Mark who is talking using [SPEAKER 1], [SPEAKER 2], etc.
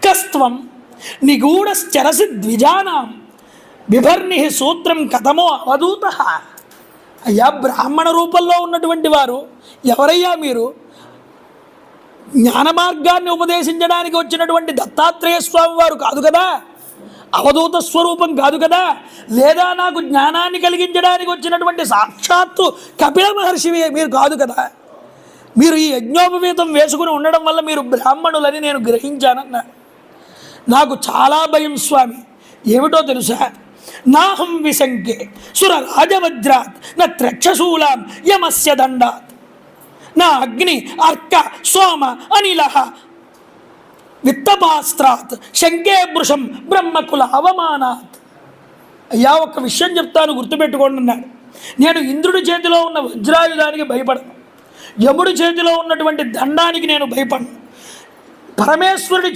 [SPEAKER 1] కస్త్వం నిగూఢశ్చరసి ద్విజానాం బిభర్ని సూత్రం కథమో అవధూత. అయ్యా, బ్రాహ్మణ రూపంలో ఉన్నటువంటి వారు ఎవరయ్యా మీరు? జ్ఞాన మార్గాన్ని ఉపదేశించడానికి వచ్చినటువంటి దత్తాత్రేయ స్వామి వారు కాదు కదా, అవధూత స్వరూపం కాదు కదా, లేదా నాకు జ్ఞానాన్ని కలిగించడానికి వచ్చినటువంటి సాక్షాత్తు కపిల మహర్షి మీరు కాదు కదా. మీరు ఈ యజ్ఞోపవీతం వేసుకుని ఉండడం వల్ల మీరు బ్రాహ్మణులని నేను గ్రహించానన్నా. నాకు చాలా భయం స్వామి. ఏమిటో తెలుసా? నాహం విశంకే సుర రాజవజ్రాత్ నా త్రక్షశూలాం యమస్య దండాత్ నా అగ్ని అర్క సోమ అనిల విత్తపాస్త్రాత్ శంకే వృషం బ్రహ్మకుల అవమానాత్. అయ్యా, ఒక్క విషయం చెప్తాను, గుర్తుపెట్టుకోండి అన్నాడు. నేను ఇంద్రుడి చేతిలో ఉన్న వజ్రాయుధానికి భయపడను, యముడి చేతిలో ఉన్నటువంటి దండానికి నేను భయపడను, పరమేశ్వరుడి